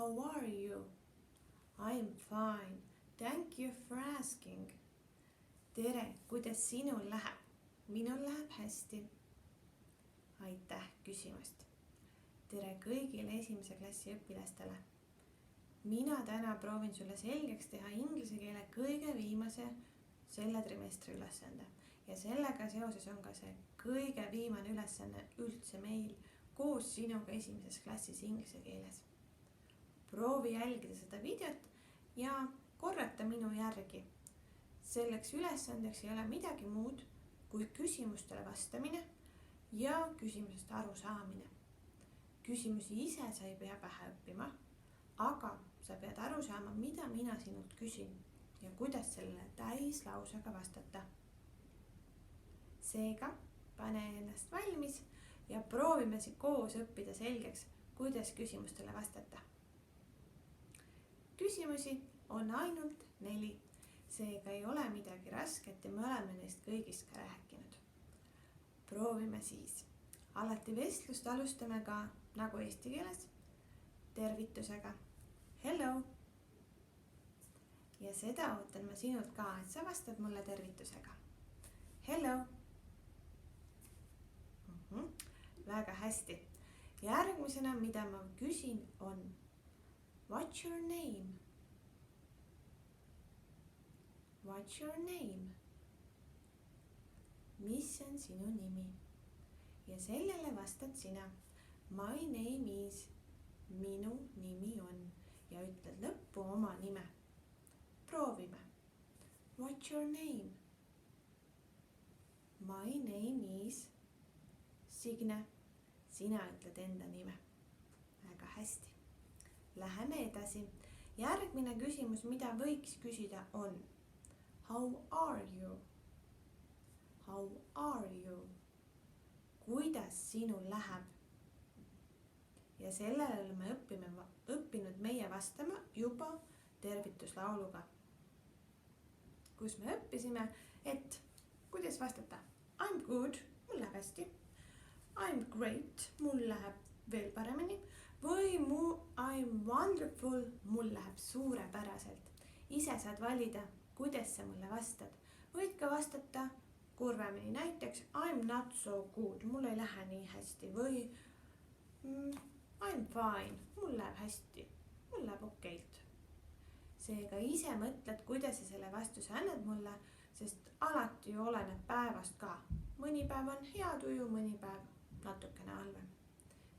How are you? I'm fine. Thank you for asking. Tere, kuidas sinul läheb? Minul läheb hästi. Aitäh küsimast. Tere kõigile esimese klassi õpilastele. Mina täna proovin sulle selgeks teha inglise keele kõige viimase selle trimestri ülesande. Ja sellega seoses on ka see kõige viimane ülesanne üldse meil koos sinuga esimeses klassis inglise keeles. Proovi jälgida seda videot ja korrata minu järgi. Selleks ülesandeks ei ole midagi muud kui küsimustele vastamine ja küsimusest aru saamine. Küsimusi ise sa ei pea pähe õppima, aga sa pead aru saama, mida mina sinult küsin ja kuidas sellele täislausega vastata. Seega pane ennast valmis ja proovime koos õppida selgeks, kuidas küsimustele vastata. Küsimusi on ainult 4, seega ei ole midagi rasket ja me oleme neist kõigist ka rääkinud. Proovime siis. Alati vestlust alustame ka nagu eesti keeles tervitusega. Hello! Ja seda ootan ma sinult ka, et sa vastad mulle tervitusega. Hello! Väga hästi. Järgmisena, mida ma küsin, on What's your name? What's your name? Mis on sinu nimi? Ja sellele vastad sina. My name is. Minu nimi on. Ja ütled lõppu oma nime. Proovime. What's your name? My name is. Signe. Sina ütled enda nime. Väga hästi. Läheme edasi. Järgmine küsimus, mida võiks küsida on How are you? How are you? Kuidas sinul läheb? Ja sellele oleme õppinud meie vastama juba tervituslauluga. Kus me õppisime, et kuidas vastata? I'm good, mul läheb hästi. I'm great, mul läheb veel paremini. Või I'm wonderful, mul läheb suurepäraselt. Ise saad valida, kuidas sa mulle vastad. Võid ka vastata kurvemini, näiteks I'm not so good, mul ei lähe nii hästi. Või I'm fine, mul läheb hästi, mul läheb okeilt. Seega ise mõtled, kuidas sa selle vastuse annad mulle, sest alati ju oleneb päevast ka. Mõni päev on hea tuju, mõni päev natukene halvem.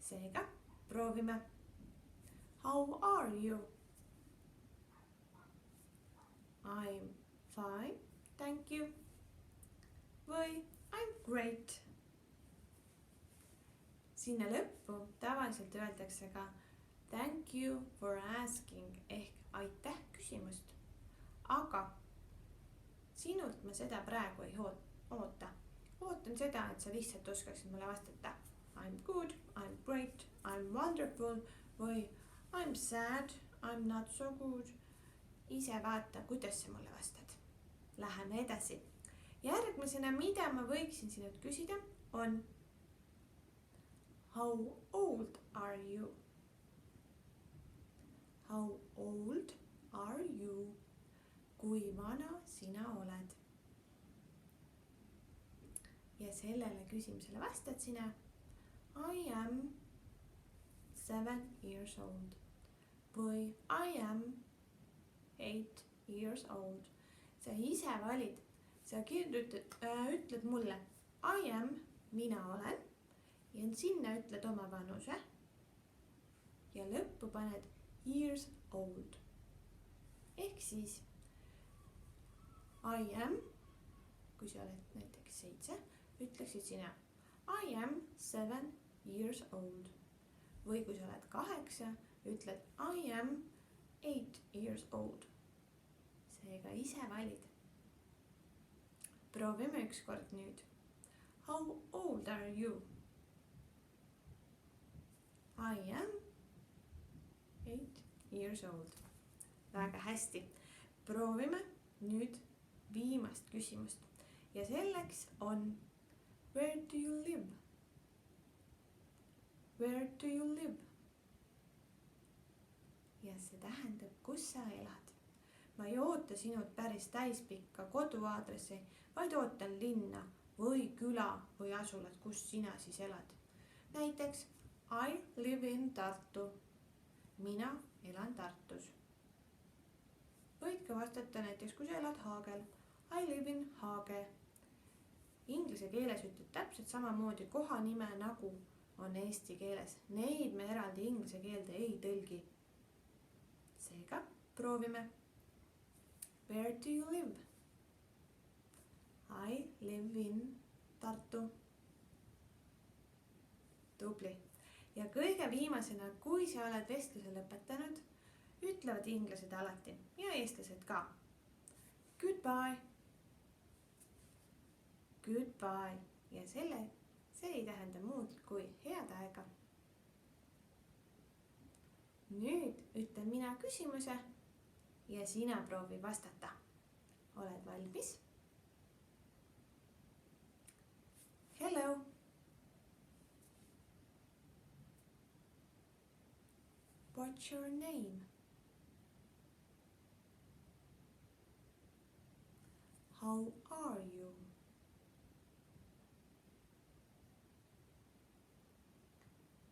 Seega proovime. How are you? I'm fine, thank you. Või I'm great. Sinna lõppu tavaliselt öeldakse ka thank you for asking ehk aitäh küsimust. Aga sinult ma seda praegu ei oota. Ootan seda, et sa lihtsalt oskaksid mulle vastata. I'm good, I'm great, I'm wonderful või I'm sad, I'm not so good. Ise vaata, kuidas sa mulle vastad. Läheme edasi. Järgmisena, mida ma võiksin sinult küsida, on How old are you? How old are you? Kui vana sina oled? Ja sellele küsimusele vastad sina I am 7 years old. Või I am 8 years old. Sa ise valid. Sa ütled mulle I am, mina olen. Ja sinna ütled oma vanuse. Ja lõppu paned years old. Ehk siis I am, kui sa oled näiteks 7, ütleksid sina I am 7 years old. Või kui sa oled 8, ütled I am 8 years old. Seega ise valid. Proovime ükskord nüüd. How old are you? I am 8 years old. Väga hästi. Proovime nüüd viimast küsimust. Ja selleks on Where do you live? Where do you live? see tähendab, kus sa elad. Ma ei oota sinult päris täispikka koduaadressi, vaid ootan linna või küla või asulat, kus sina siis elad. Näiteks I live in Tartu. Mina elan Tartus. Võid ka vastata näiteks, kui sa elad Haagel. I live in Haage. Inglise keeles ütleb täpselt samamoodi kohanime nagu on eesti keeles. Neid me eraldi inglise keelde ei tõlgi. Seega proovime. Where do you live? I live in Tartu. Tubli. Ja kõige viimasena, kui sa oled vestluse lõpetanud, ütlevad inglased alati ja eestlased ka. Goodbye. Goodbye. Ja see ei tähenda muud kui head aega. Nüüd ütlen mina küsimuse ja sina proovi vastata. Oled valmis? Hello. What's your name? How are you?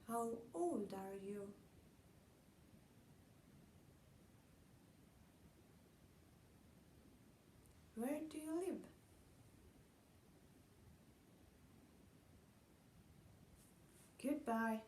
How old are you? Where do you live? Goodbye.